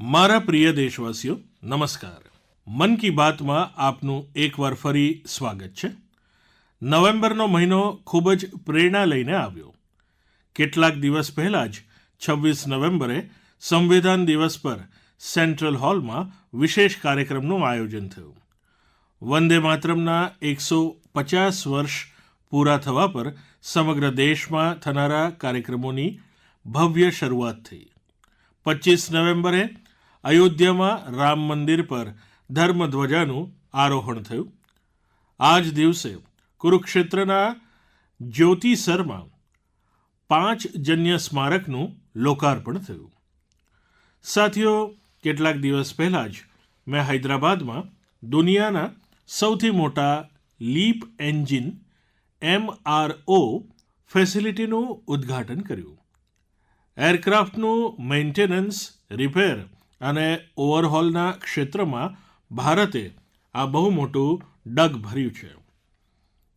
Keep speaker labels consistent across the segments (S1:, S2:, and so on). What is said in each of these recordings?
S1: મારા પ્રિય દેશવાસીઓ નમસ્કાર. મન કી બાતમાં આપનું એકવાર ફરી સ્વાગત છે. નવેમ્બરનો મહિનો ખૂબ જ પ્રેરણા લઈને આવ્યો. કેટલાક દિવસ પહેલાં જ 26 નવેમ્બરે સંવિધાન દિવસ પર સેન્ટ્રલ હોલમાં વિશેષ કાર્યક્રમનું આયોજન થયું. વંદે માતરમના 150 વર્ષ પૂરા થવા પર સમગ્ર દેશમાં થનારા કાર્યક્રમોની ભવ્ય શરૂઆત થઈ. 25 નવેમ્બરે અયોધ્યામાં રામ મંદિર પર ધર્મધ્વજાનું આરોહણ થયું. આ જ દિવસે કુરુક્ષેત્રના જ્યોતિસરમાં પાંચજન્ય સ્મારકનું લોકાર્પણ થયું. સાથીઓ, કેટલાક દિવસ પહેલાં જ મેં હૈદરાબાદમાં દુનિયાના સૌથી મોટા લીપ એન્જિન MRO ફેસિલિટીનું ઉદ્ઘાટન કર્યું. એરક્રાફ્ટનું મેન્ટેનન્સ, રિપેર અને ઓવરહોલના ક્ષેત્રમાં ભારતે આ બહુ મોટું ડગ ભર્યું છે.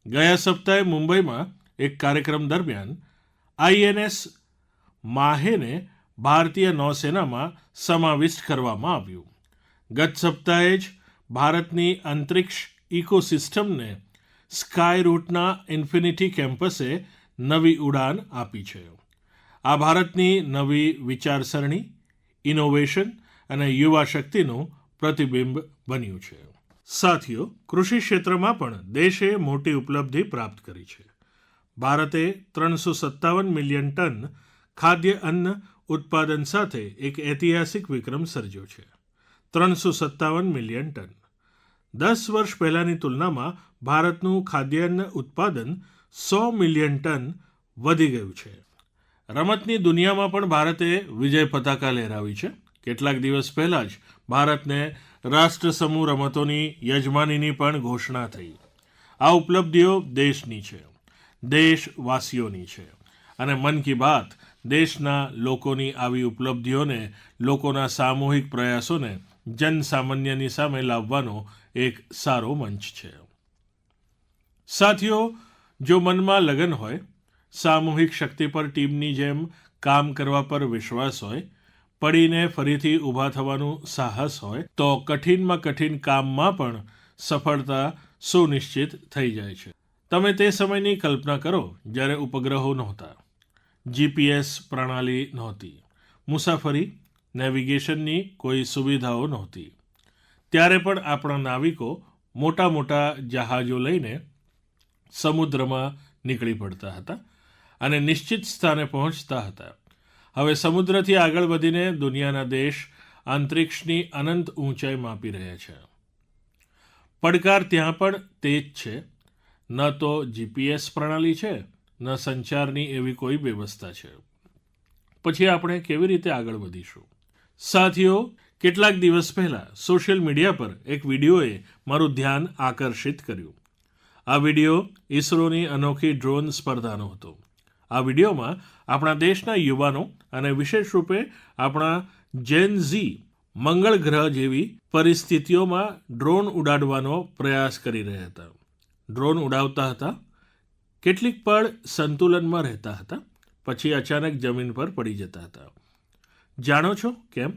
S1: ગયા સપ્તાહે મુંબઈમાં એક કાર્યક્રમ દરમિયાન INS માહેને ભારતીય નૌસેનામાં સમાવિષ્ટ કરવામાં આવ્યું. ગત સપ્તાહે જ ભારતની અંતરિક્ષ ઇકોસિસ્ટમને સ્કાય રૂટના ઇન્ફિનિટી કેમ્પસે નવી ઉડાન આપી છે. આ ભારતની નવી વિચારસરણી, ઇનોવેશન અને યુવા શક્તિનું પ્રતિબિંબ બન્યું છે. સાથીઓ, કૃષિ ક્ષેત્રમાં પણ દેશે મોટી ઉપલબ્ધિ પ્રાપ્ત કરી છે. ભારતે 357 મિલિયન ટન ખાદ્ય અન્ન ઉત્પાદન સાથે એક ઐતિહાસિક વિક્રમ સર્જ્યો છે. 357 મિલિયન ટન. 10 વર્ષ પહેલાંની તુલનામાં ભારતનું ખાદ્યાન્ન ઉત્પાદન 100 મિલિયન ટન વધી ગયું છે. રમતની દુનિયામાં પણ ભારતે વિજય પતાકા લહેરાવી છે. કેટલાક દિવસ પહેલાં જ ભારતને રાષ્ટ્રસમૂહ રમતોની યજમાનીની પણ ઘોષણા થઈ. આ ઉપલબ્ધિઓ દેશની છે, દેશવાસીઓની છે અને મન કી બાત દેશના લોકોની આવી ઉપલબ્ધિઓને, લોકોના સામૂહિક પ્રયાસોને જનસામાન્યની સામે લાવવાનો એક સારો મંચ છે. સાથીઓ, જો મનમાં લગન હોય, સામૂહિક શક્તિ પર ટીમની જેમ કામ કરવા પર વિશ્વાસ હોય, પડીને ફરીથી ઊભા થવાનું સાહસ હોય, તો કઠિનમાં કઠિન કામમાં પણ સફળતા સુનિશ્ચિત થઈ જાય છે. તમે તે સમયની કલ્પના કરો જ્યારે ઉપગ્રહો નહોતા, GPS પ્રણાલી નહોતી, મુસાફરી, નેવિગેશનની કોઈ સુવિધાઓ નહોતી. ત્યારે પણ આપણા નાવિકો મોટા મોટા જહાજો લઈને સમુદ્રમાં નીકળી પડતા હતા અને નિશ્ચિત સ્થાને પહોંચતા હતા. હવે સમુદ્રથી આગળ વધીને દુનિયાના દેશ અંતરિક્ષની અનંત ઊંચાઈ માપી રહ્યા છે. પડકાર ત્યાં પણ તે જ છે. ન તો GPS પ્રણાલી છે, ન સંચારની એવી કોઈ વ્યવસ્થા છે. પછી આપણે કેવી રીતે આગળ વધીશું? સાથીઓ, કેટલાક દિવસ પહેલાં સોશિયલ મીડિયા પર એક વિડીયોએ મારું ધ્યાન આકર્ષિત કર્યું. આ વિડીયો ઇસરોની અનોખી ડ્રોન સ્પર્ધાનો હતો. આ વિડીયોમાં આપણા દેશના યુવાનો અને વિશેષ રૂપે આપણા જેન ઝી મંગળ ગ્રહ જેવી પરિસ્થિતિઓમાં ડ્રોન ઉડાડવાનો પ્રયાસ કરી રહ્યા હતા. ડ્રોન ઉડાવતા હતા, કેટલીક પળ સંતુલનમાં રહેતા હતા, પછી અચાનક જમીન પર પડી જતા હતા. જાણો છો કેમ?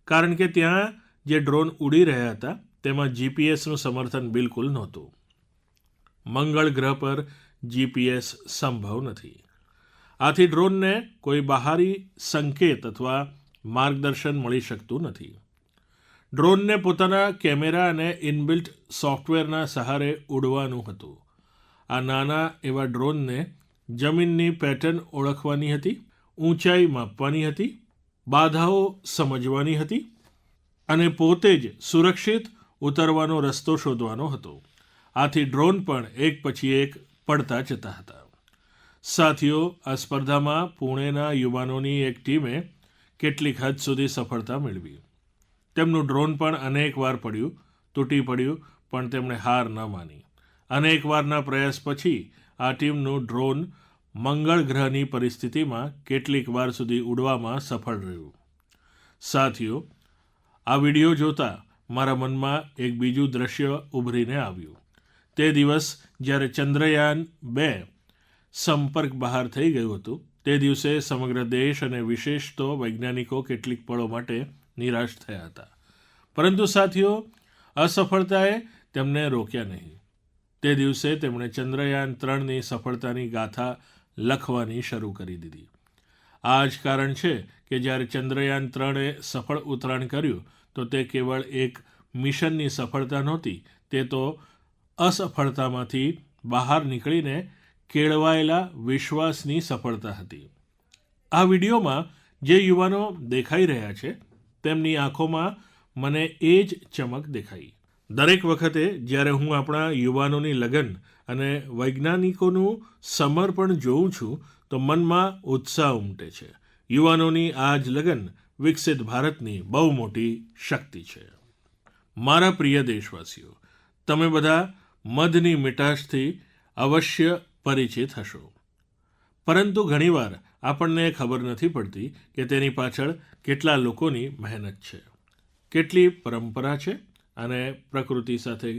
S1: કારણ કે ત્યાં જે ડ્રોન ઉડી રહ્યા હતા તેમાં GPSનું સમર્થન બિલકુલ નહોતું. મંગળ ગ્રહ પર GPS સંભવ નથી. આથી ડ્રોનને કોઈ બહારી સંકેત અથવા માર્ગદર્શન મળી શકતું નથી. ડ્રોનને પોતાના કેમેરા અને ઇનબિલ્ટ સોફ્ટવેરના સહારે ઉડવાનું હતું. આ નાના એવા ડ્રોનને જમીનની પેટર્ન ઓળખવાની હતી, ઊંચાઈ માપવાની હતી, બાધાઓ સમજવાની હતી અને પોતે જ સુરક્ષિત ઉતરવાનો રસ્તો શોધવાનો હતો. આથી ડ્રોન પણ એક પછી એક પડતા જતા હતા. સાથીઓ, આ સ્પર્ધામાં પુણેના યુવાનોની એક ટીમે કેટલીક હદ સુધી સફળતા મેળવી. તેમનું ડ્રોન પણ અનેક વાર પડ્યું, તૂટી પડ્યું, પણ તેમણે હાર ન માની. અનેક વારના પ્રયાસ પછી આ ટીમનું ડ્રોન મંગળ ગ્રહની પરિસ્થિતિમાં કેટલીક વાર સુધી ઉડવામાં સફળ રહ્યું. સાથીઓ, આ વિડીયો જોતા મારા મનમાં એક બીજું દ્રશ્ય ઉભરીને આવ્યું. તે દિવસ જ્યારે ચંદ્રયાન-2 સંપર્ક બહાર થઈ ગયું હતું, તે દિવસે સમગ્ર દેશ અને વિશેષ તો વૈજ્ઞાનિકો કેટલીક પળો માટે નિરાશ થયા હતા. પરંતુ સાથીઓ, અસફળતાએ તેમને રોક્યા નહીં. તે દિવસે તેમણે ચંદ્રયાન-3ની સફળતાની ગાથા લખવાની શરૂ કરી દીધી. આ જ કારણ છે કે જ્યારે ચંદ્રયાન-3એ સફળ ઉતરાણ કર્યું તો તે કેવળ એક મિશનની સફળતા નહોતી, તે તો અસફળતામાંથી બહાર નીકળીને કેળવાયેલા વિશ્વાસની સફળતા હતી. આ વિડીયોમાં જે યુવાનો દેખાઈ રહ્યા છે તેમની આંખોમાં મને એ જ ચમક દેખાઈ. દરેક વખતે જ્યારે હું આપણા યુવાનોની લગન અને વૈજ્ઞાનિકોનું સમર્પણ જોઉં છું તો મનમાં ઉત્સાહ ઉમટે છે. યુવાનોની આ જ લગન વિકસિત ભારતની બહુ મોટી શક્તિ છે. મારા પ્રિય દેશવાસીઓ, તમે બધા મધની મીઠાશથી અવશ્ય પરિચિત હશો, પરંતુ ઘણીવાર આપણને ખબર નથી પડતી કે તેની પાછળ કેટલા લોકોની મહેનત છે, કેટલી પરંપરા છે અને પ્રકૃતિ સાથે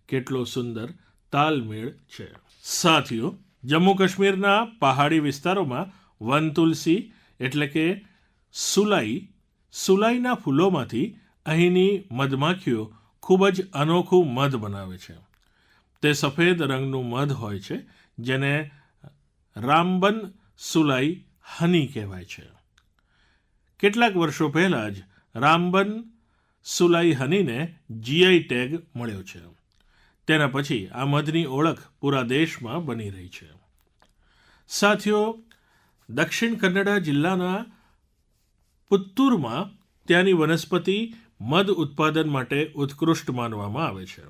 S1: કેટલો સુંદર તાલમેળ છે. સાથીઓ, જમ્મુ કાશ્મીરના પહાડી વિસ્તારોમાં વનતુલસી એટલે કે સુલાઈના ફૂલોમાંથી અહીંની મધમાખીઓ ખૂબ જ અનોખું મધ બનાવે છે. તે સફેદ રંગનું મધ હોય છે જેને રામબન સુલાઈ હની કહેવાય છે. કેટલાક વર્ષો પહેલાં જ રામબન સુલાઈ હનીને જીઆઈ ટેગ મળ્યો છે. તેના પછી આ મધની ઓળખ પૂરા દેશમાં બની રહી છે. સાથીઓ, દક્ષિણ કન્નડા જિલ્લાના પુત્તુરમાં ત્યાંની વનસ્પતિ મધ ઉત્પાદન માટે ઉત્કૃષ્ટ માનવામાં આવે છે.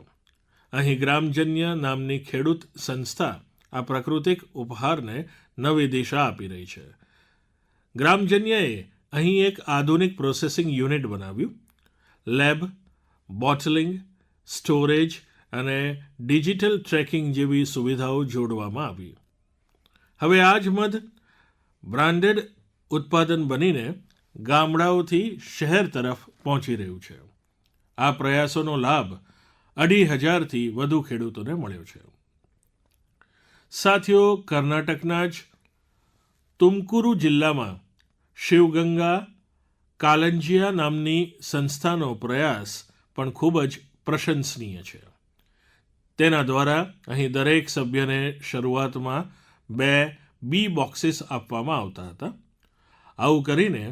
S1: અહીં ગ્રામજન્ય નામની ખેડૂત સંસ્થા આ પ્રાકૃતિક ઉપહારને નવી દિશા આપી રહી છે. ગ્રામજન્યએ અહીં એક આધુનિક પ્રોસેસિંગ યુનિટ બનાવ્યું. લેબ, બોટલિંગ, સ્ટોરેજ અને ડિજિટલ ટ્રેકિંગ જેવી સુવિધાઓ જોડવામાં આવી. હવે આ જ મધ બ્રાન્ડેડ ઉત્પાદન બનીને ગામડાઓથી શહેર તરફ પહોંચી રહ્યું છે. આ પ્રયાસોનો લાભ 2,500થી વધુ ખેડૂતોને મળ્યો છે. સાથીઓ, કર્ણાટકના જ તુમકુરુ જિલ્લામાં શિવગંગા કાલંજિયા નામની સંસ્થાનો પ્રયાસ પણ ખૂબ જ પ્રશંસનીય છે. તેના દ્વારા અહીં દરેક સભ્યને શરૂઆતમાં 2 બી બોક્સિસ આપવામાં આવતા હતા. આવું કરીને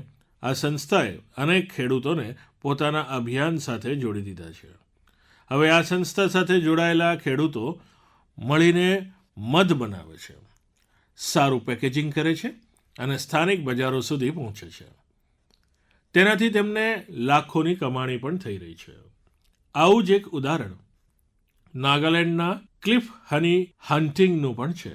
S1: આ સંસ્થાએ અનેક ખેડૂતોને પોતાના અભિયાન સાથે જોડી દીધા છે. હવે આ સંસ્થા સાથે જોડાયેલા ખેડૂતો મળીને મધ બનાવે છે, સારું પેકેજિંગ કરે છે અને સ્થાનિક બજારો સુધી પહોંચે છે. તેનાથી તેમને લાખોની કમાણી પણ થઈ રહી છે. આવું જ એક ઉદાહરણ નાગાલેન્ડના ક્લિફ હની હન્ટિંગનું પણ છે.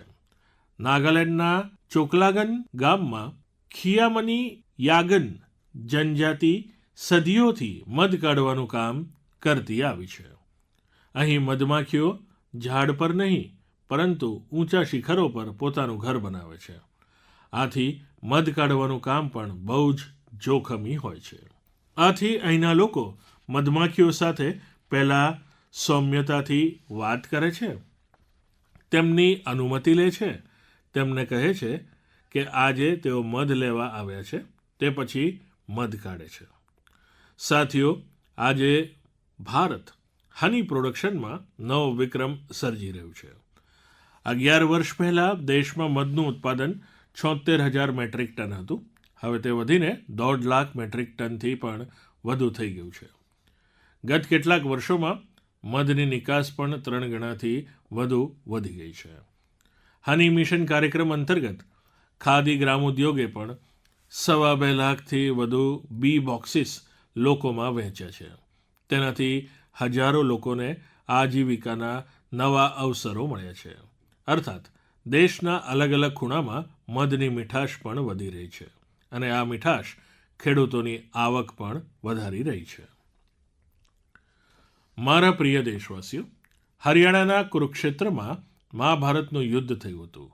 S1: નાગાલેન્ડના ચોકલાગન ગામમાં ખિયામની યાગન જનજાતિ સદીઓથી મધ કાઢવાનું કામ કરતી આવી છે. અહીં મધમાખીઓ ઝાડ પર નહીં પરંતુ ઊંચા શિખરો પર પોતાનું ઘર બનાવે છે. આથી મધ કાઢવાનું કામ પણ બહુ જ જોખમી હોય છે. આથી અહીંના લોકો મધમાખીઓ સાથે પહેલાં સૌમ્યતાથી વાત કરે છે, તેમની અનુમતિ લે છે, તેમને કહે છે કે આજે તેઓ મધ લેવા આવ્યા છે, તે પછી મધ કાઢે છે. સાથીઓ, આજે ભારત હની પ્રોડક્શનમાં નવો વિક્રમ સર્જી રહ્યું છે. 11 વર્ષ પહેલાં દેશમાં મધનું ઉત્પાદન 76,000 મેટ્રિક ટન હતું. હવે તે વધીને 1.5 લાખ મેટ્રિક ટનથી પણ વધુ થઈ ગયું છે. ગત કેટલાક વર્ષોમાં મધની નિકાસ પણ 3 ગણાથી વધુ વધી ગઈ છે. હની મિશન કાર્યક્રમ અંતર્ગત ખાદી ગ્રામોદ્યોગે પણ 2.25 લાખથી વધુ બી બોક્સિસ લોકોમાં વહેંચ્યા છે. તેનાથી હજારો લોકોને આજીવિકાના નવા અવસરો મળ્યા છે. અર્થાત દેશના અલગ અલગ ખૂણામાં મધની મીઠાશ પણ વધી રહી છે અને આ મીઠાશ ખેડૂતોની આવક પણ વધારી રહી છે. મારા પ્રિય દેશવાસીઓ, હરિયાણાના કુરુક્ષેત્રમાં મહાભારતનું યુદ્ધ થયું હતું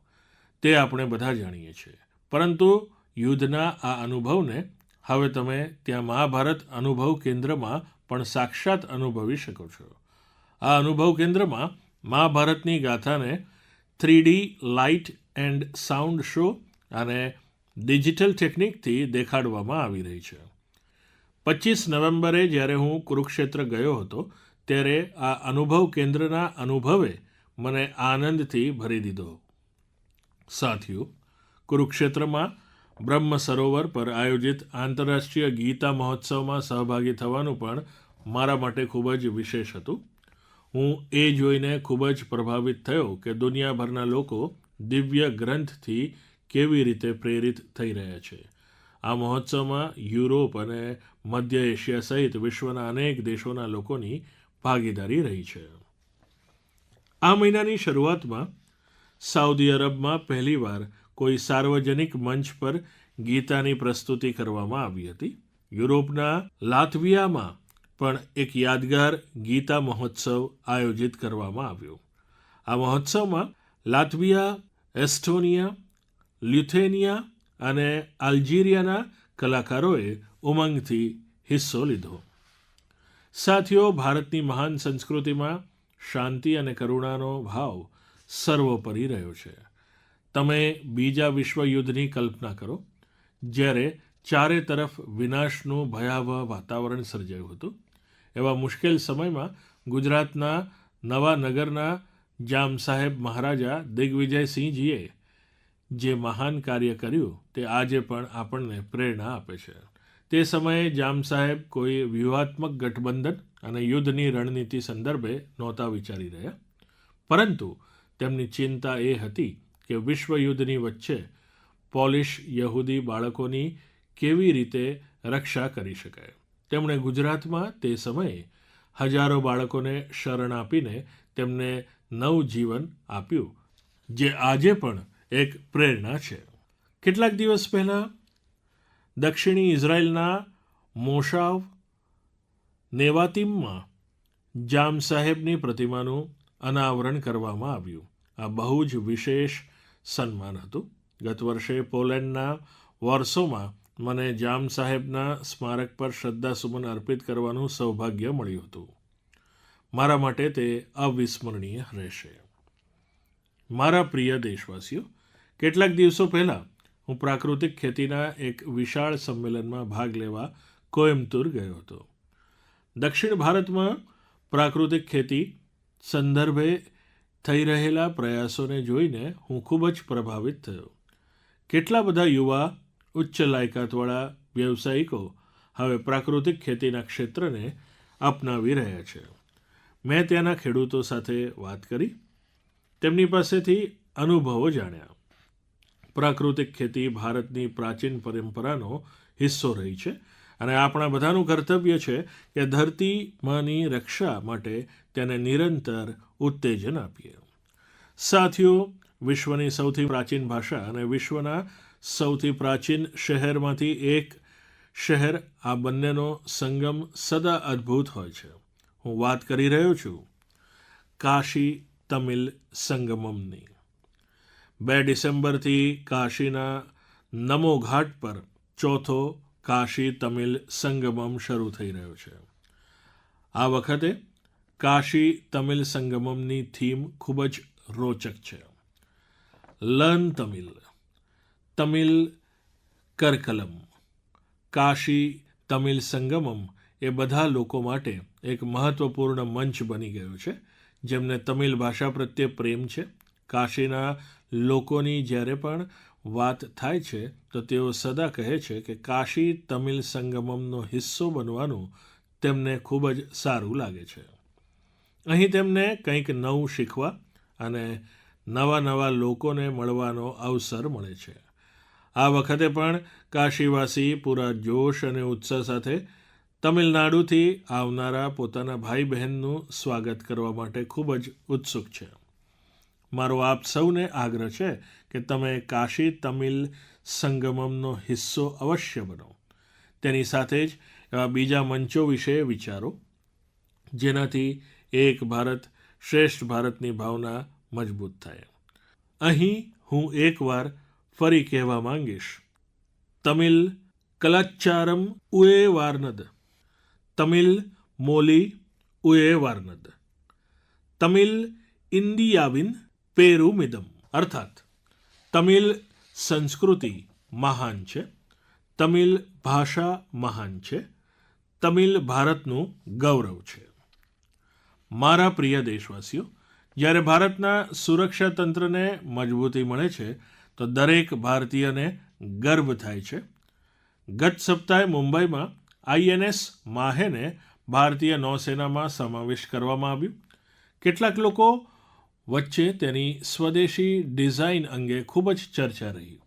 S1: તે આપણે બધા જાણીએ છીએ. પરંતુ યુદ્ધના આ અનુભવને હવે તમે ત્યાં મહાભારત અનુભવ કેન્દ્રમાં પણ સાક્ષાત અનુભવી શકો છો. આ અનુભવ કેન્દ્રમાં મહાભારતની ગાથાને 3D light and sound show અને ડિજિટલ ટેકનિકથી દેખાડવામાં આવી રહી છે. 25 નવેમ્બરે જ્યારે હું કુરુક્ષેત્ર ગયો હતો ત્યારે આ અનુભવ કેન્દ્રના અનુભવે મને આનંદથી ભરી દીધો. સાથીઓ, કુરુક્ષેત્રમાં બ્રહ્મ સરોવર પર આયોજિત આંતરરાષ્ટ્રીય ગીતા મહોત્સવમાં સહભાગી થવાનું પણ મારા માટે ખૂબ જ વિશેષ હતું. હું એ જોઈને ખૂબ જ પ્રભાવિત થયો કે દુનિયાભરના લોકો દિવ્ય ગ્રંથથી કેવી રીતે પ્રેરિત થઈ રહ્યા છે. આ મહોત્સવમાં યુરોપ અને મધ્ય એશિયા સહિત વિશ્વના અનેક દેશોના લોકોની ભાગીદારી રહી છે. આ મહિનાની શરૂઆતમાં સાઉદી અરબમાં પહેલીવાર કોઈ સાર્વજનિક મંચ પર ગીતાની પ્રસ્તુતિ કરવામાં આવી હતી. યુરોપના લાતવિયામાં પણ એક યાદગાર ગીતા મહોત્સવ આયોજિત કરવામાં આવ્યો. આ મહોત્સવમાં લાતવિયા, એસ્ટોનિયા, લ્યુથેનિયા અને અલ્જીરિયાના કલાકારોએ ઉમંગથી હિસ્સો લીધો. સાથીઓ, ભારતની મહાન સંસ્કૃતિમાં શાંતિ અને કરુણાનો ભાવ સર્વોપરી રહ્યો છે. તમે બીજા વિશ્વયુદ્ધની કલ્પના કરો, જ્યારે ચારે તરફ વિનાશનું ભયાવહ વાતાવરણ સર્જાયું હતું. એવા મુશ્કેલ સમયમાં ગુજરાતના નવાનગરના જામ સાહેબ મહારાજા દિગ્વિજયસિંહજીએ જે મહાન કાર્ય કર્યું તે આજે પણ આપણને પ્રેરણા આપે છે. તે સમયે જામ સાહેબ કોઈ વ્યૂહાત્મક ગઠબંધન અને યુદ્ધની રણનીતિ સંદર્ભે નહોતા વિચારી રહ્યા, પરંતુ તેમની ચિંતા એ હતી કે વિશ્વયુદ્ધની વચ્ચે પોલિશ યહૂદી બાળકોની કેવી રીતે રક્ષા કરી શકાય. તેમણે ગુજરાતમાં તે સમયે હજારો બાળકોને શરણ આપીને તેમને નવજીવન આપ્યું, જે આજે પણ એક પ્રેરણા છે. કેટલાક દિવસ પહેલાં દક્ષિણી ઇઝરાયલના મોશાવ નેવાતીમમાં જામ સાહેબની પ્રતિમાનું અનાવરણ કરવામાં આવ્યું. આ બહુ જ વિશેષ સન્માન હતું. ગત વર્ષે પોલેન્ડના વોર્સોમાં મને જામ સાહેબના સ્મારક પર શ્રદ્ધાસુમન અર્પિત કરવાનું સૌભાગ્ય મળ્યું હતું. મારા માટે તે અવિસ્મરણીય રહેશે. મારા પ્રિય દેશવાસીઓ, કેટલાક દિવસો પહેલાં હું પ્રાકૃતિક ખેતીના એક વિશાળ સંમેલનમાં ભાગ લેવા કોઇમ્બતુર ગયો હતો. દક્ષિણ ભારતમાં પ્રાકૃતિક ખેતી સંદર્ભે થઈ રહેલા પ્રયાસોને જોઈને હું ખૂબ જ પ્રભાવિત થયો. કેટલા બધા યુવા ઉચ્ચ લાયકાતવાળા વ્યવસાયિકો હવે પ્રાકૃતિક ખેતીના ક્ષેત્રને અપનાવી રહ્યા છે. મેં ત્યાંના ખેડૂતો સાથે વાત કરી, તેમની પાસેથી અનુભવો જાણ્યા. પ્રાકૃતિક ખેતી ભારતની પ્રાચીન પરંપરાનો હિસ્સો રહી છે અને આપણા બધાનું કર્તવ્ય છે કે ધરતી માની રક્ષા માટે તેને નિરંતર ઉત્તેજન આપીએ. સાથીઓ, વિશ્વની સૌથી પ્રાચીન ભાષા અને વિશ્વના સૌથી પ્રાચીન શહેરમાંથી એક શહેર, આ બંનેનો સંગમ સદા અદ્ભુત હોય છે. હું વાત કરી રહ્યો છું કાશી તમિલ સંગમમની. 2 ડિસેમ્બરથી કાશીના નમો ઘાટ પર ચોથો કાશી તમિલ સંગમમ શરૂ થઈ રહ્યો છે. આ વખતે કાશી તમિલ સંગમમની થીમ ખૂબ જ રોચક છે. લર્ન તમિલ, તમિલ કરકલમ. કાશી તમિલ સંગમમ એ બધા લોકો માટે એક મહત્વપૂર્ણ મંચ બની ગયો છે જેમને તમિલ ભાષા પ્રત્યે પ્રેમ છે. કાશીના લોકોની જ્યારે પણ વાત થાય છે તો તેઓ સદા કહે છે કે કાશી તમિલ સંગમમનો હિસ્સો બનવાનું તેમને ખૂબ જ સારું લાગે છે. અહીં તેમને કંઈક નવું શીખવા અને નવા લોકોને મળવાનો અવસર મળે છે. આ વખતે પણ કાશીવાસી પૂરા જોશ અને ઉત્સાહ સાથે તમિલનાડુથી આવનારા પોતાના ભાઈ બહેનનું સ્વાગત કરવા માટે ખૂબ જ ઉત્સુક છે. મારો આપ સૌને આગ્રહ છે કે તમે કાશી તમિલ સંગમમનો હિસ્સો અવશ્ય બનો. તેની સાથે જ એવા બીજા મંચો વિશે વિચારો જેનાથી એક ભારત શ્રેષ્ઠ ભારતની ભાવના મજબૂત થાય. અહીં હું એકવાર ફરી કહેવા માંગીશ, તમિલ કલાચારમ ઉએવારનદ, તમિલ મોલી ઉએવારનદ, તમિલ ઇન્ડિયાવિન પેરુમિદમ. અર્થાત તમિલ સંસ્કૃતિ મહાન છે, તમિલ ભાષા મહાન છે, તમિલ ભારતનું ગૌરવ છે. મારા પ્રિય દેશવાસીઓ, જ્યારે ભારતના સુરક્ષા તંત્રને મજબૂતી મળે છે તો દરેક ભારતીયને ગર્વ થાય છે. ગત સપ્તાહે મુંબઈમાં આઈએનએસ માહેને ભારતીય નૌસેનામાં સમાવેશ કરવામાં આવ્યું. કેટલાક લોકો વચ્ચે તેની સ્વદેશી ડિઝાઇન અંગે ખૂબ જ ચર્ચા રહી.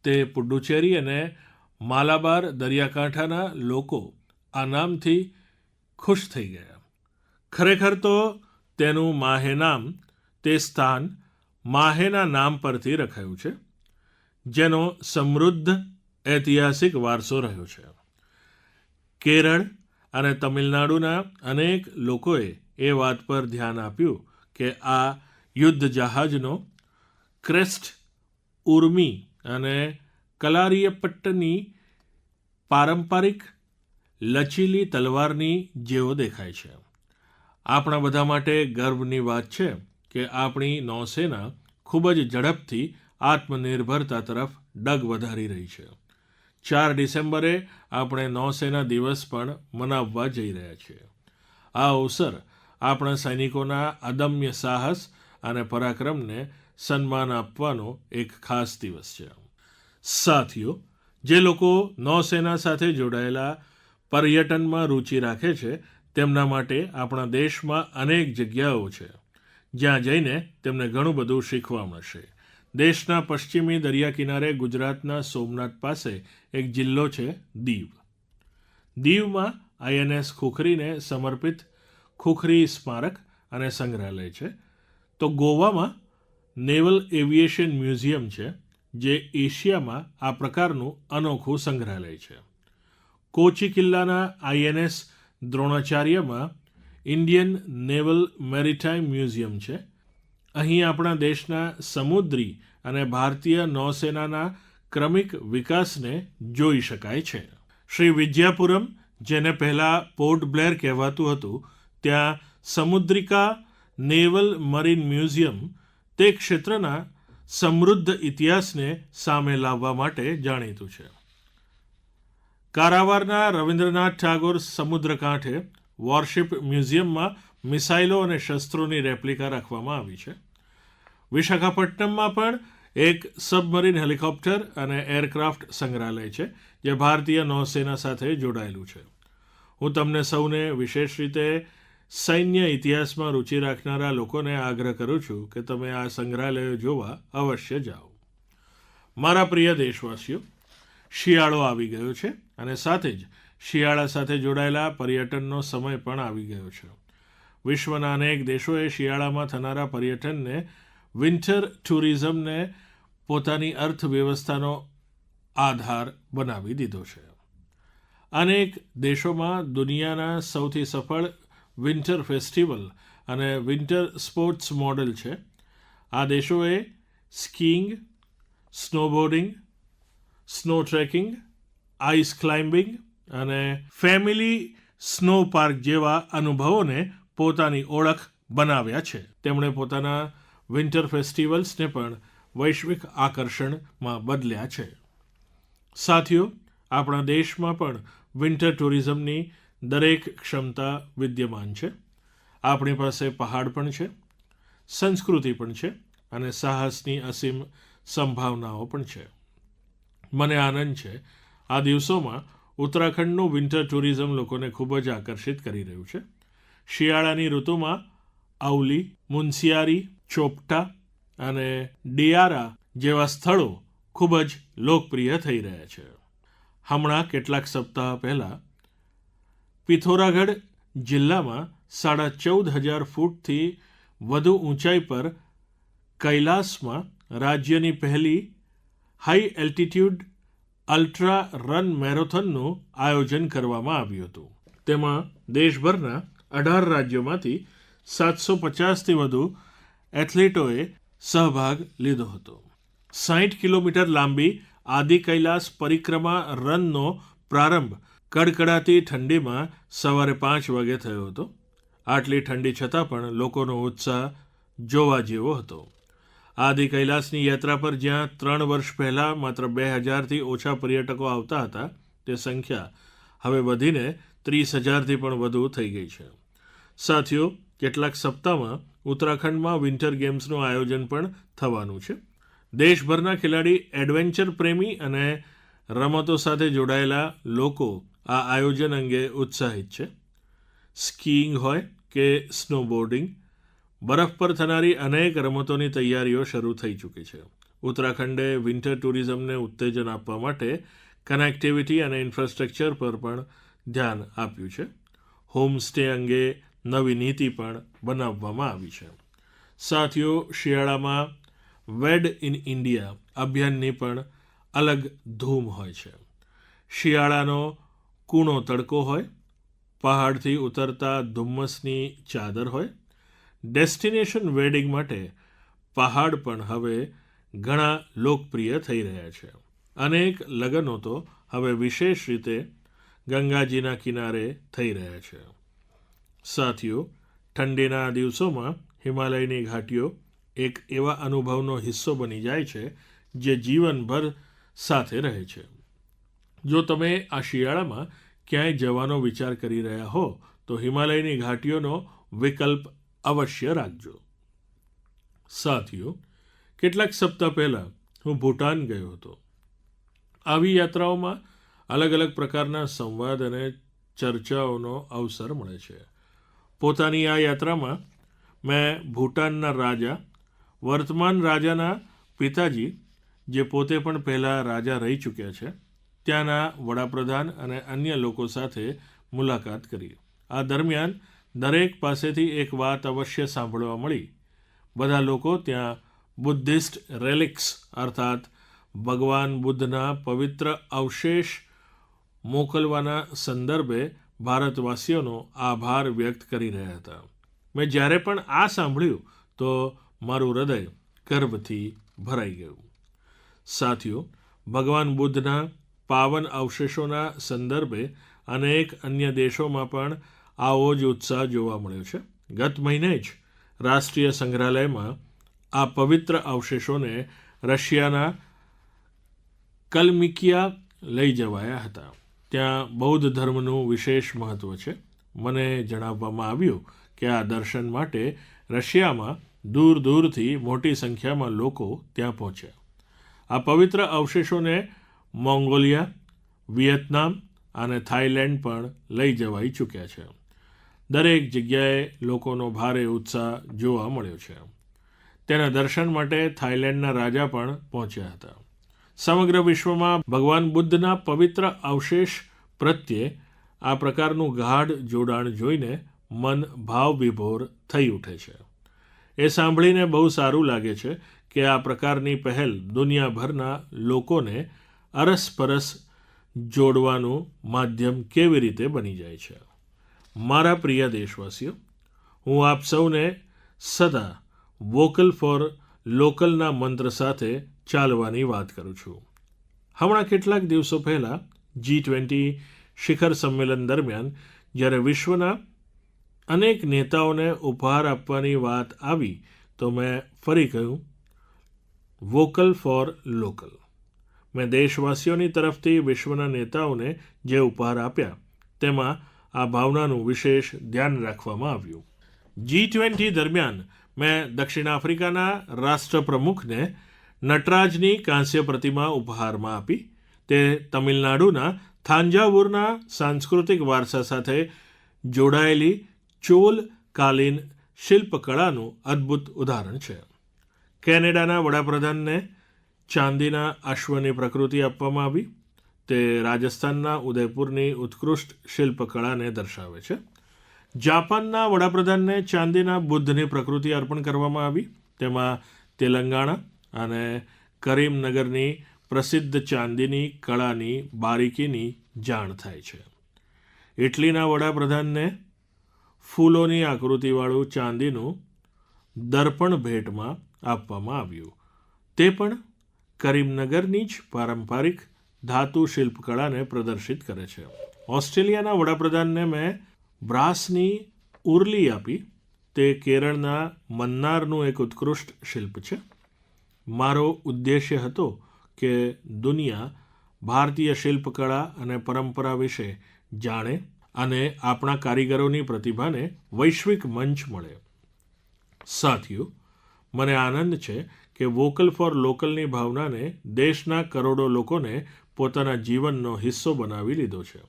S1: તે પુડ્ડુચેરી અને માલાબાર દરિયાકાંઠાના લોકો આ નામથી ખુશ થઈ ગયા. ખરેખર તો તેનું માહે નામ તે સ્થાન માહેના નામ પરથી રખાયું છે, જેનો સમૃદ્ધ ઐતિહાસિક વારસો રહ્યો છે. કેરળ અને તમિલનાડુના અનેક લોકોએ એ વાત પર ધ્યાન આપ્યું કે આ યુદ્ધ જહાજનો ક્રેસ્ટ ઉર્મી અને કલારીયપટ્ટની પારંપરિક લચીલી તલવારની જેવો દેખાય છે. આપણા બધા માટે ગર્વની વાત છે કે આપણી નૌસેના ખૂબ જ ઝડપથી આત્મનિર્ભરતા તરફ ડગ વધારી રહી છે. 4 ડિસેમ્બરે આપણે નૌસેના દિવસ પણ મનાવવા જઈ રહ્યા છીએ. આ અવસર આપણા સૈનિકોના અદમ્ય સાહસ અને પરાક્રમને સન્માન આપવાનો એક ખાસ દિવસ છે. સાથીઓ, જે લોકો નૌસેના સાથે જોડાયેલા પર્યટનમાં રુચિ રાખે છે તેમના માટે આપણા દેશમાં અનેક જગ્યાઓ છે જ્યાં જઈને તેમને ઘણું બધું શીખવા મળશે. દેશના પશ્ચિમી દરિયા કિનારે ગુજરાતના સોમનાથ પાસે એક જિલ્લો છે દીવ. દીવમાં આઈએનએસ ખુખરીને સમર્પિત ખુખરી સ્મારક અને સંગ્રહાલય છે. તો ગોવામાં નેવલ એવિએશન મ્યુઝિયમ છે, જે એશિયામાં આ પ્રકારનું અનોખું સંગ્રહાલય છે. કોચી કિલ્લાના આઈએનએસ દ્રોણાચાર્યમાં ઇન્ડિયન નેવલ મેરીટાઈમ મ્યુઝિયમ છે. અહીં આપણા દેશના સમુદ્રી અને ભારતીય નૌસેનાના ક્રમિક વિકાસને જોઈ શકાય છે. શ્રી વિજયાપુરમ, જેને પહેલાં પોર્ટ બ્લેર કહેવાતું હતું, ત્યાં સમુદ્રિકા નેવલ મરીન મ્યુઝિયમ તે ક્ષેત્રના સમૃદ્ધ ઇતિહાસને સામે લાવવા માટે જાણીતું છે. કારાવારના રવિન્દ્રનાથ ટાગોર સમુદ્ર કાંઠે વોરશિપ મ્યુઝિયમમાં મિસાઇલો અને શસ્ત્રોની રેપ્લિકા રાખવામાં આવી છે. વિશાખાપટ્ટનમમાં પણ એક સબમરીન હેલિકોપ્ટર અને એરક્રાફ્ટ સંગ્રહાલય છે, જે ભારતીય નૌસેના સાથે જોડાયેલું છે. હું તમને સૌને વિશેષ રીતે સૈન્ય ઇતિહાસમાં રુચિ રાખનારા લોકોને આગ્રહ કરું છું કે તમે આ સંગ્રહાલયો જોવા અવશ્ય જાઓ. મારા પ્રિય દેશવાસીઓ, શિયાળો આવી ગયો છે અને સાથે જ શિયાળા સાથે જોડાયેલા પર્યટનનો સમય પણ આવી ગયો છે. વિશ્વના અનેક દેશોએ શિયાળામાં થનારા પર્યટનને વિન્ટર ટુરિઝમને પોતાની અર્થવ્યવસ્થાનો આધાર બનાવી દીધો છે. અનેક દેશોમાં દુનિયાના સૌથી સફળ વિન્ટર ફેસ્ટિવલ અને વિન્ટર સ્પોર્ટ્સ મોડેલ છે. આ દેશોએ skiing, snowboarding, snow trekking, ice climbing અને ફેમિલી સ્નો પાર્ક જેવા અનુભવોને પોતાની ઓળખ બનાવ્યા છે. તેમણે પોતાના વિન્ટર ફેસ્ટિવલ્સને પણ વૈશ્વિક આકર્ષણમાં બદલ્યા છે. સાથીઓ, આપણા દેશમાં પણ વિન્ટર ટુરિઝમની દરેક ક્ષમતા વિદ્યમાન છે. આપણી પાસે પહાડ પણ છે, સંસ્કૃતિ પણ છે અને સાહસની અસીમ સંભાવનાઓ પણ છે. મને આનંદ છે આ દિવસોમાં ઉત્તરાખંડનું વિન્ટર ટુરિઝમ લોકોને ખૂબ જ આકર્ષિત કરી રહ્યું છે. શિયાળાની ઋતુમાં અવલી, મુનસ્યારી, ચોપટા અને ડિયારા જેવા સ્થળો ખૂબ જ લોકપ્રિય થઈ રહ્યા છે. હમણાં કેટલાક સપ્તાહ પહેલાં પિથોરાગઢ જિલ્લામાં 14,500 ફૂટથી વધુ ઊંચાઈ પર કૈલાસમાં રાજ્યની પહેલી હાઈ એલ્ટિટ્યૂડ અલ્ટ્રા રન મેરેથોનનું આયોજન કરવામાં આવ્યું હતું. તેમાં દેશભરના 18 રાજ્યોમાંથી 750થી વધુ એથ્લેટોએ સહભાગ લીધો હતો. 60 કિલોમીટર લાંબી આદિ કૈલાસ પરિક્રમા રનનો પ્રારંભ કડકડાતી ઠંડીમાં સવારે 5 વાગે થયો હતો. આટલી ઠંડી છતાં પણ લોકોનો ઉત્સાહ જોવા જેવો હતો. આદિ કૈલાસની યાત્રા પર જ્યાં 3 વર્ષ પહેલાં માત્ર 2000થી ઓછા પર્યટકો આવતા હતા, તે સંખ્યા હવે વધીને 30,000થી પણ વધુ થઈ ગઈ છે. સાથીઓ, કેટલાક સપ્તાહમાં ઉત્તરાખંડમાં વિન્ટર ગેમ્સનું આયોજન પણ થવાનું છે. દેશભરના ખેલાડી, એડવેન્ચર પ્રેમી અને રમતો સાથે જોડાયેલા લોકો આ આયોજન અંગે ઉત્સાહિત છે. સ્કીઇંગ હોય કે સ્નોબોર્ડિંગ, બરફ પર થનારી અનેક રમતોની તૈયારીઓ શરૂ થઈ ચૂકી છે. ઉત્તરાખંડે વિન્ટર ટુરિઝમને ઉત્તેજન આપવા માટે કનેક્ટિવિટી અને ઇન્ફ્રાસ્ટ્રક્ચર પર પણ ધ્યાન આપ્યું છે. હોમસ્ટે અંગે નવી નીતિ પણ બનાવવામાં આવી છે. સાથીઓ, શિયાળામાં વેડ ઇન ઇન્ડિયા અભિયાનની પણ અલગ ધૂમ હોય છે. શિયાળાનો કૂણો તડકો હોય, પહાડથી ઉતરતા ધુમ્મસની ચાદર હોય, ડેસ્ટિનેશન વેડિંગ માટે પહાડ પણ હવે ઘણા લોકપ્રિય થઈ રહ્યા છે. અનેક લગ્નો તો હવે વિશેષ રીતે ગંગાજીના કિનારે થઈ રહ્યા છે. સાથીઓ, ઠંડીના દિવસોમાં હિમાલયની ઘાટીઓ એક એવા અનુભવનો હિસ્સો બની જાય છે જે જીવનભર સાથે રહે છે. જો તમે આ શિયાળામાં ક્યાંય જવાનો વિચાર કરી રહ્યા હો તો હિમાલયની ઘાટીઓનો વિકલ્પ અવશ્ય રાખજો. સાથીઓ, કેટલાક સપ્તાહ પહેલાં હું ભૂટાન ગયો હતો. આવી યાત્રાઓમાં અલગ અલગ પ્રકારના સંવાદ અને ચર્ચાઓનો અવસર મળે છે. પોતાની આ યાત્રામાં મેં ભૂટાનના રાજા, વર્તમાન રાજાના પિતાજી, જે પોતે પણ પહેલાં રાજા રહી ચૂક્યા છે, ત્યાંના વડાપ્રધાન અને અન્ય લોકો સાથે મુલાકાત કરી. આ દરમિયાન દરેક પાસેથી એક વાત અવશ્ય સાંભળવા મળી. બધા લોકો ત્યાં બુદ્ધિસ્ટ રેલિક્સ અર્થાત ભગવાન બુદ્ધના પવિત્ર અવશેષ મોકલવાના સંદર્ભે ભારતવાસીઓનો આભાર વ્યક્ત કરી રહ્યા હતા. મેં જ્યારે પણ આ સાંભળ્યું તો મારું હૃદય ગર્વથી ભરાઈ ગયું. સાથીઓ, ભગવાન બુદ્ધના પાવન અવશેષોના સંદર્ભે અનેક અન્ય દેશોમાં પણ આવો જ ઉત્સાહ જોવા મળ્યો છે. ગત મહિને જ રાષ્ટ્રીય સંગ્રહાલયમાં આ પવિત્ર અવશેષોને રશિયાના કલમિકિયા લઈ જવાયા હતા. ત્યાં બૌદ્ધ ધર્મનું વિશેષ મહત્ત્વ છે. મને જણાવવામાં આવ્યું કે આ દર્શન માટે રશિયામાં દૂર દૂરથી મોટી સંખ્યામાં લોકો ત્યાં પહોંચ્યા. આ પવિત્ર અવશેષોને મોંગોલિયા, વિયેતનામ અને થાઈલેન્ડ પણ લઈ જવાઈ ચૂક્યા છે. દરેક જગ્યાએ લોકોનો ભારે ઉત્સાહ જોવા મળ્યો છે. તેના દર્શન માટે થાઈલેન્ડના રાજા પણ પહોંચ્યા હતા. સમગ્ર વિશ્વમાં ભગવાન બુદ્ધના પવિત્ર અવશેષ પ્રત્યે આ પ્રકારનું ગાઢ જોડાણ જોઈને મન ભાવવિભોર થઈ ઉઠે છે. એ સાંભળીને બહુ સારું લાગે છે કે આ પ્રકારની પહેલ દુનિયાભરના લોકોને અરસપરસ જોડવાનું માધ્યમ કેવી રીતે બની જાય છે. મારા પ્રિય દેશવાસીઓ, હું આપ સૌને સદા વોકલ ફોર લોકલના મંત્ર સાથે ચાલવાની વાત કરું છું. હમણાં કેટલાક દિવસો પહેલાં G20 શિખર સંમેલન દરમિયાન જ્યારે વિશ્વના અનેક નેતાઓને ઉપહાર આપવાની વાત આવી તો મેં ફરી કહ્યું, વોકલ ફોર લોકલ. મેં દેશવાસીઓની તરફથી વિશ્વના નેતાઓને જે ઉપહાર આપ્યા તેમાં આ ભાવનાનું વિશેષ ધ્યાન રાખવામાં આવ્યું. G20 દરમિયાન મેં દક્ષિણ આફ્રિકાના રાષ્ટ્રપ્રમુખને નટરાજની કાંસ્ય પ્રતિમા ઉપહારમાં આપી. તે તમિલનાડુના થાંજાવુરના સાંસ્કૃતિક વારસા સાથે જોડાયેલી ચોલ કાલીન શિલ્પકળાનું અદ્ભુત ઉદાહરણ છે. કેનેડાના વડાપ્રધાનને ચાંદીના અશ્વની પ્રકૃતિ આપવામાં આવી. તે રાજસ્થાનના ઉદયપુરની ઉત્કૃષ્ટ શિલ્પકળાને દર્શાવે છે. જાપાનના વડાપ્રધાનને ચાંદીના બુદ્ધની પ્રકૃતિ અર્પણ કરવામાં આવી. તેમાં તેલંગાણા અને કરીમનગરની પ્રસિદ્ધ ચાંદીની કળાની બારીકીની જાણ થાય છે. ઇટલીના વડાપ્રધાનને ફૂલોની આકૃતિવાળું ચાંદીનું દર્પણ ભેટમાં આપવામાં આવ્યું. તે પણ કરીમનગરની જ પારંપરિક ધાતુ શિલ્પકળાને પ્રદર્શિત કરે છે. ઓસ્ટ્રેલિયાના વડાપ્રધાનને મેં બ્રાસની ઉરલી આપી. તે કેરળના મન્નારનું એક ઉત્કૃષ્ટ શિલ્પ છે. મારો ઉદ્દેશ્ય હતો કે દુનિયા ભારતીય શિલ્પકળા અને પરંપરા વિશે જાણે. અને આપણા કારીગરોની પ્રતિભાને વૈશ્વિક મંચ મળે. સાથીઓ, મને આનંદ છે કે વોકલ ફોર લોકલની ભાવનાને દેશના કરોડો લોકોને પોતાના જીવનનો હિસ્સો બનાવી લીધો છે.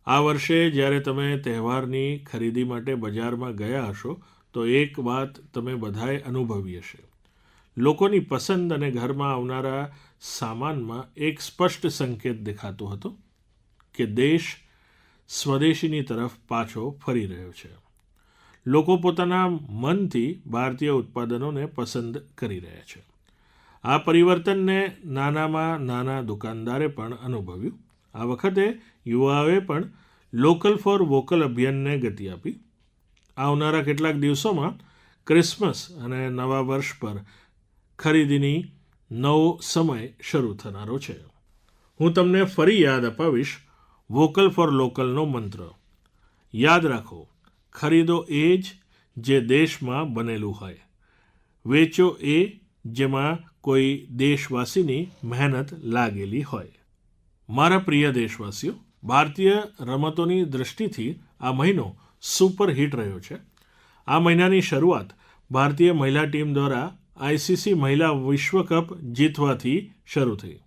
S1: આ વર્ષે જ્યારે તમે તહેવારની ખરીદી માટે બજારમાં ગયા હશો તો એક વાત તમે બધાએ અનુભવી હશે. લોકોની પસંદ અને ઘરમાં આવનારા સામાનમાં એક સ્પષ્ટ સંકેત દેખાતો હતો કે દેશ સ્વદેશીની તરફ પાછો ફરી રહ્યો છે. લોકો પોતાના મનથી ભારતીય ઉત્પાદનોને પસંદ કરી રહ્યા છે. આ પરિવર્તનને નાનામાં નાના દુકાનદારે પણ અનુભવ્યું. આ વખતે યુવાઓએ પણ લોકલ ફોર વોકલ અભિયાનને ગતિ આપી. આવનારા કેટલાક દિવસોમાં ક્રિસમસ અને નવા વર્ષ પર ખરીદીની નવો સમય શરૂ થનારો છે. હું તમને ફરી યાદ અપાવીશ વોકલ ફોર લોકલનો મંત્ર. યાદ રાખો, ખરીદો એ જ જે દેશમાં બનેલું હોય, વેચો એ જેમાં કોઈ દેશવાસીની મહેનત લાગેલી હોય. મારા પ્રિય દેશવાસીઓ, ભારતીય રમતોની દૃષ્ટિથી આ મહિનો સુપરહિટ રહ્યો છે. આ મહિનાની શરૂઆત ભારતીય મહિલા ટીમ દ્વારા આઈસીસી મહિલા વિશ્વકપ જીતવાથી શરૂ થઈ.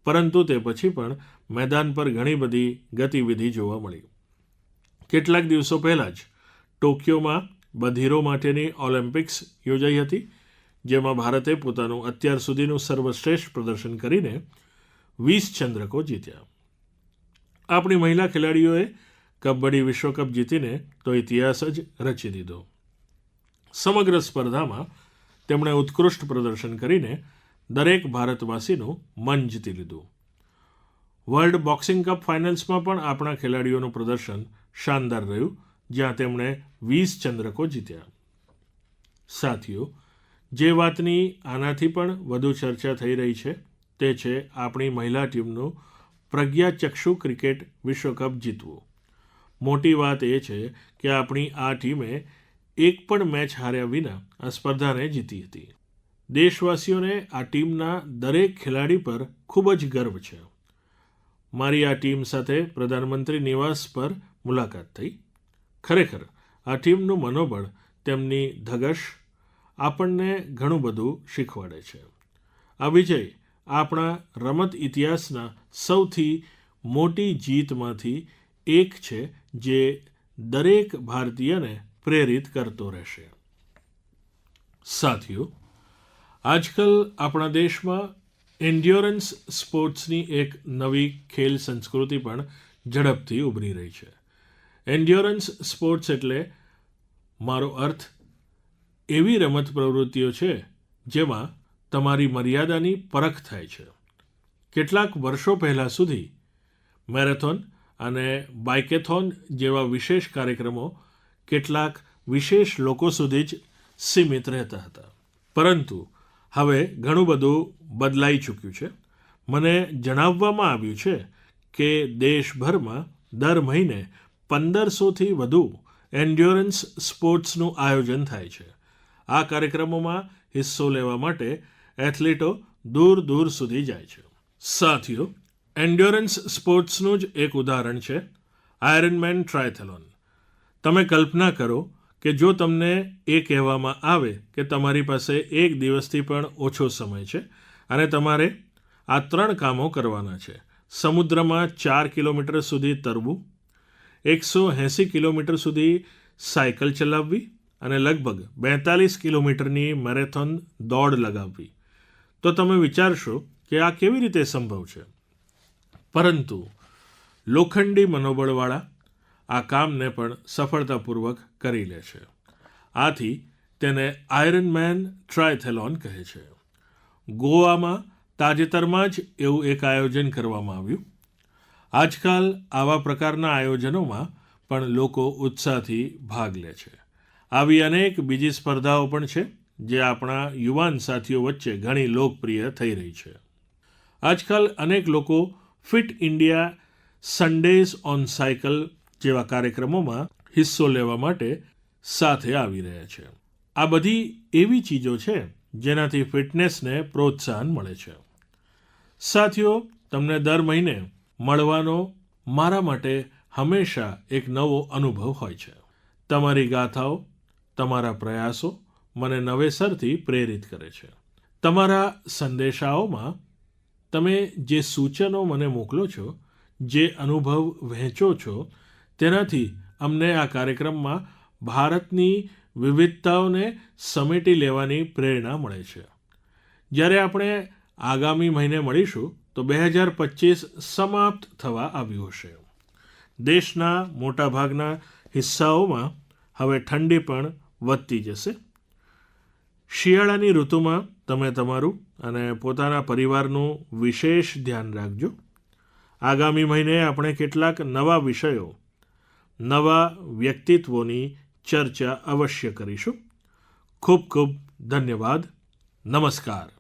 S1: પરંતુ તે પછી પણ મેદાન પર ઘણી બધી ગતિવિધિ જોવા મળી. કેટલાક દિવસો પહેલાં જ ટોક્યોમાં બધીરો માટેની ઓલિમ્પિક્સ યોજાઈ હતી, જેમાં ભારતે પોતાનું અત્યાર સુધીનું સર્વશ્રેષ્ઠ પ્રદર્શન કરીને 20 ચંદ્રકો જીત્યા. આપણી મહિલા ખેલાડીઓએ કબડ્ડી વિશ્વકપ જીતીને તો ઇતિહાસ જ રચી દીધો. સમગ્ર સ્પર્ધામાં તેમણે ઉત્કૃષ્ટ પ્રદર્શન કરીને દરેક ભારતવાસીનું મન જીતી લીધું. વર્લ્ડ બોક્સિંગ કપ ફાઇનલ્સમાં પણ આપણા ખેલાડીઓનું પ્રદર્શન શાનદાર રહ્યું, જ્યાં તેમણે 20 ચંદ્રકો જીત્યા. સાથીઓ, જે વાતની આનાથી પણ વધુ ચર્ચા થઈ રહી છે તે છે આપણી મહિલા ટીમનું પ્રજ્ઞાચક્ષુ ક્રિકેટ વિશ્વકપ જીતવું. મોટી વાત એ છે કે આપણી આ ટીમે એક પણ મેચ હાર્યા વિના આ સ્પર્ધાને જીતી હતી. દેશવાસીઓને આ ટીમના દરેક ખેલાડી પર ખૂબ જ ગર્વ છે. મારી આ ટીમ સાથે પ્રધાનમંત્રી નિવાસ પર મુલાકાત થઈ. ખરેખર આ ટીમનું મનોબળ, તેમની ધગશ આપણને ઘણું બધું શીખવાડે છે. આ વિજય આપણા રમત ઇતિહાસના સૌથી મોટી જીતમાંથી એક છે જે દરેક ભારતીયને પ્રેરિત કરતો રહેશે. સાથીઓ, આજકાલ આપણા દેશમાં એન્ડ્યોરન્સ સ્પોર્ટ્સની એક નવી ખેલ સંસ્કૃતિ પણ ઝડપથી ઉભરી રહી છે. એન્ડ્યોરન્સ સ્પોર્ટ્સ એટલે મારો અર્થ એવી રમત પ્રવૃત્તિઓ છે જેમાં તમારી મર્યાદાની પરખ થાય છે. કેટલાક વર્ષો પહેલાં સુધી મેરેથોન અને બાઇકેથોન જેવા વિશેષ કાર્યક્રમો કેટલાક વિશેષ લોકો સુધી જ સીમિત રહેતા હતા. પરંતુ હવે ઘણું બધું બદલાઈ ચૂક્યું છે. મને જણાવવામાં આવ્યું છે કે દેશભરમાં દર મહિને 1500થી વધુ એન્ડ્યોરન્સ સ્પોર્ટ્સનું આયોજન થાય છે. આ કાર્યક્રમોમાં હિસ્સો લેવા માટે એથ્લીટો દૂર દૂર સુધી જાય છે. સાથીઓ, એન્ડ્યોરન્સ સ્પોર્ટ્સનું જ એક ઉદાહરણ છે આયરનમેન ટ્રાયથલોન. તમે કલ્પના કરો કે જો તમને એ કહેવામાં આવે કે તમારી પાસે એક દિવસથી પણ ઓછો સમય છે અને તમારે આ 3 કામો કરવાના છે: સમુદ્રમાં 4 કિલોમીટર સુધી તરવું, 180 કિલોમીટર સુધી સાયકલ ચલાવવી અને લગભગ 42 કિલોમીટરની મેરેથોન દોડ લગાવવી, તો તમે વિચારશો કે આ કેવી રીતે સંભવ છે. પરંતુ લોખંડી મનોબળવાળા આ કામને પણ સફળતાપૂર્વક કરી લે છે. આથી તેને આયરનમેન ટ્રાયથેલોન કહે છે. ગોવામાં તાજેતરમાં જ એવું એક આયોજન કરવામાં આવ્યું. આજકાલ આવા પ્રકારના આયોજનોમાં પણ લોકો ઉત્સાહથી ભાગ લે છે. આવી અનેક બીજી સ્પર્ધાઓ પણ છે જે આપણા યુવાન સાથીઓ વચ્ચે ઘણી લોકપ્રિય થઈ રહી છે. આજકાલ અનેક લોકો fit India Sundays on cycle જેવા કાર્યક્રમોમાં હિસ્સો લેવા માટે સાથે આવી રહ્યા છે. આ બધી એવી ચીજો છે જેનાથી ફિટનેસને પ્રોત્સાહન મળે છે. સાથીઓ, તમને દર મહિને મળવાનો મારા માટે હંમેશા એક નવો અનુભવ હોય છે. તમારી ગાથાઓ, તમારા પ્રયાસો મને નવેસરથી પ્રેરિત કરે છે. તમારા સંદેશાઓમાં તમે જે સૂચનો મને મોકલો છો, જે અનુભવ વહેંચો છો, તેનાથી અમને આ કાર્યક્રમમાં ભારતની વિવિધતાઓને સમેટી લેવાની પ્રેરણા મળે છે. જ્યારે આપણે આગામી મહિને મળીશું તો 2025 સમાપ્ત થવા આવ્યું હશે. દેશના મોટાભાગના હિસ્સાઓમાં હવે ઠંડી પણ વધતી જશે. શિયાળાની ઋતુમાં તમે તમારું અને પોતાના પરિવારનું વિશેષ ધ્યાન રાખજો. આગામી મહિને આપણે કેટલાક નવા વિષયો, નવા વ્યક્તિત્વોની ચર્ચા અવશ્ય કરીશું. ખૂબ ખૂબ ધન્યવાદ. નમસ્કાર.